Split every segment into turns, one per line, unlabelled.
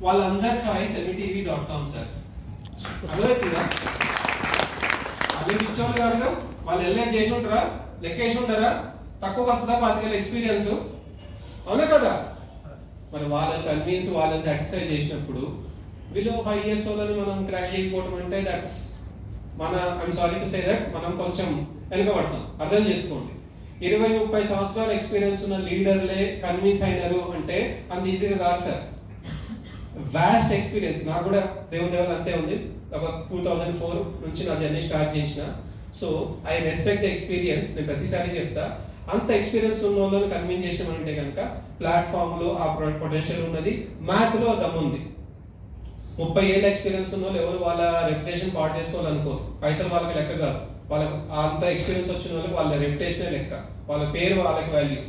వాళ్ళందరి choice METV.com sir. అర్థమవుతుందా? వాళ్ళు ఇచ్చోళ్ళు కాదుగా, వాళ్ళు ఎల్ఏ చేసి ఉంటారా, లెక్కేసి ఉంటారా, తక్కువ వస్తుందా 5 ఏళ్ళ ఎక్స్పీరియన్స్, అవునా కదా? మరి వాళ్ళని కన్విన్స్, వాళ్ళని సాటిస్ఫై చేసినప్పుడు వీళ్ళు 5 years వాళ్ళని మనం క్రాక్ చేయకపోవడం అంటే దట్స్ మన, I'm sorry to say that, మనం కొంచెం వెనుకబడతాం. అర్థం చేసుకోండి. 20-30 సంవత్సరాల ఎక్స్పీరియన్స్ ఉన్న లీడర్లే కన్విన్స్ అయినారు అంటే అంత ఈజీగా కాదు సార్. Vast experience. నాకు కూడా దేవుని దేవుడు అంతే ఉంది. 2004 నుంచి నా జర్నీ స్టార్ట్ చేసిన. So I respect the experience. నేను ప్రతిసారి చెప్తా, అంత ఎక్స్పీరియన్స్ ఉన్న వాళ్ళని కన్విన్స్ చేసామంటే కనుక ప్లాట్ఫామ్ లో ఆ పొటెన్షియల్ ఉన్నది, మ్యాథ్ లో దమ్ముంది. 30 ఏళ్ళ ఎక్స్పీరియన్స్ ఉన్న వాళ్ళు ఎవరు వాళ్ళ రెప్యుటేషన్ పాడు చేసుకోవాలనుకోరు. పైసలు వాళ్ళకి లెక్క కాదు, వాళ్ళకి అంత ఎక్స్పీరియన్స్ వచ్చిన వాళ్ళకి వాళ్ళ రెప్యుటేషనే లెక్క, వాళ్ళ పేరు వాళ్ళకి వాల్యూ.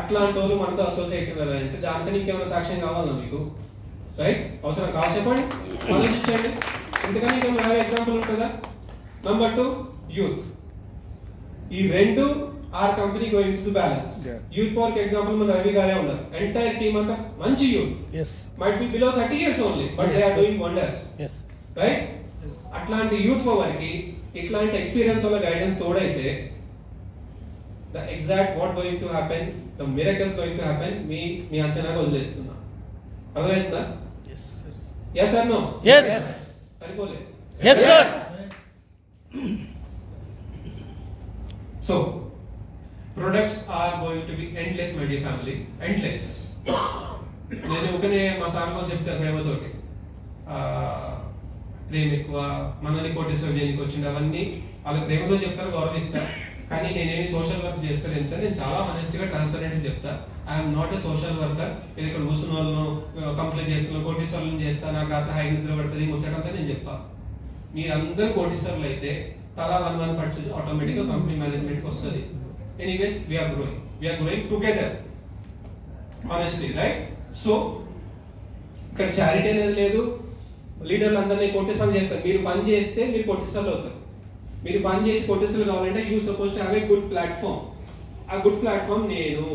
అట్లాంటి వాళ్ళు మనతో అసోసియేట్ ఉన్నారంటే దాంట్లో ఇంకేమైనా సాక్ష్యం కావాలా మీకు? రైట్? అవసరం కావాలి చెప్పండి, ఆలోచించండి. ఎందుకని ఇంకా ఎగ్జాంపుల్ ఉంటుందా? Number 2, youth. ఈ రెండు are company going to balance. Youth for example మన రవి గారే ఉన్నారు. ఎంటైర్ టీమ్ అంతా మంచి youth, might be below 30 years only, but they are doing wonders. Right? అట్లాంటి యూత్ పవర్ కి ఇట్లాంటి ఎక్స్పీరియన్స్ వల్ల గైడెన్స్ తోడైతే the exact what going to happen, the miracles going to happen మీ అంచనాగా వదిలేస్తున్నా. అర్థమవుతుందా? yes or no?
yes.
సరిపోలే.
yes sir.
So products are going to be endless, my dear family, endless. నేను ఒకనే మా సార్లు చెప్తాను ప్రేమతోటి, ప్రేమ ఎక్కువ, మనల్ని కోటేశ్వర జైనికి వచ్చింది, అవన్నీ వాళ్ళ ప్రేమతో చెప్తారు, గౌరవిస్తారు. కానీ నేనేమి సోషల్ వర్క్ చేస్తాను సార్, నేను చాలా హానెస్ట్ గా ట్రాన్స్పరెంట్ చెప్తా. I'm not a social worker. నేను ఇక్కడ కూర్చున్న వాళ్ళను కంప్లైంట్ చేస్తున్నాను, కోటీశ్వర్లను చేస్తా, నాకు రాత్రి హై నిద్ర పడుతుంది, ముచ్చటంతా నేను చెప్పా. మీరందరూ కోటీశ్వర్లు అయితే తలా 1% ఆటోమేటిక్ గా కంపెనీ మేనేజ్మెంట్ వస్తుంది. Anyways we are growing together, honestly, right? So ఇక్కడ చారిటీ అనేది లేదు. లీడర్లు అందరినీ కోటీశ్వర్లు చేస్తారు. మీరు పని చేస్తే మీరు కోటీశ్వర్లు అవుతారు. మీరు పని చేసి కోటీశ్వర్లు కావాలంటే you suppose to have a good platform. ఆ గుడ్ ప్లాట్ఫామ్ నేను,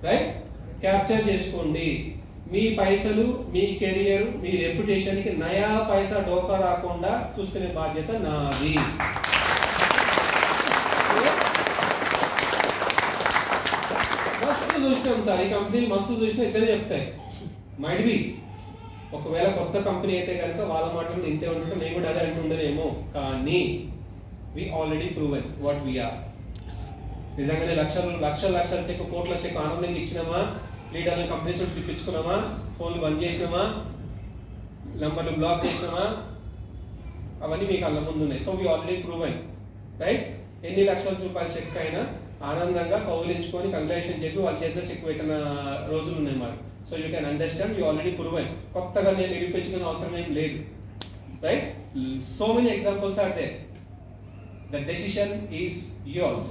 రైట్? క్యాప్చర్ చేసుకోండి. మీ పైసలు, మీ కెరియర్, మీ రెప్యుటేషన్ కి నయా పైసా డోకా రాకుండా చూసుకునే బాధ్యత నాది. మస్తు చూసినాం సార్, ఈ కంపెనీలు మస్తు చూసినా ఇట్లనే చెప్తాయి. మైట్ బి ఒకవేళ కొత్త కంపెనీ అయితే కనుక వాళ్ళ మాట కూడా ఇంతే ఉంటుంటే నేను కూడా అదే అంటుండేమో. కానీ we already proven what we are. నిజంగానే లక్షల చెక్కు, కోట్ల చెక్కు ఆనందంగా ఇచ్చినామా? లీడర్ని కంపెనీస్ తిప్పించుకున్నామా? ఫోన్లు బంద్ చేసినామా? నంబర్లు బ్లాక్ చేసినామా? అవన్నీ మీకు కళ్ళ ముందు ఉన్నాయి. So we already proven, right? ఎన్ని లక్షల రూపాయల చెక్ అయినా ఆనందంగా కౌలించుకొని కంగ్రాచులేషన్ చెప్పి వాళ్ళ చేతిలో చెక్ పెట్టిన రోజులు ఉన్నాయి మరి. So you can understand, you already proven. కొత్తగా నేను నిరూపించుకునే అవసరం ఏం లేదు, right? So many examples are there. The decision is yours.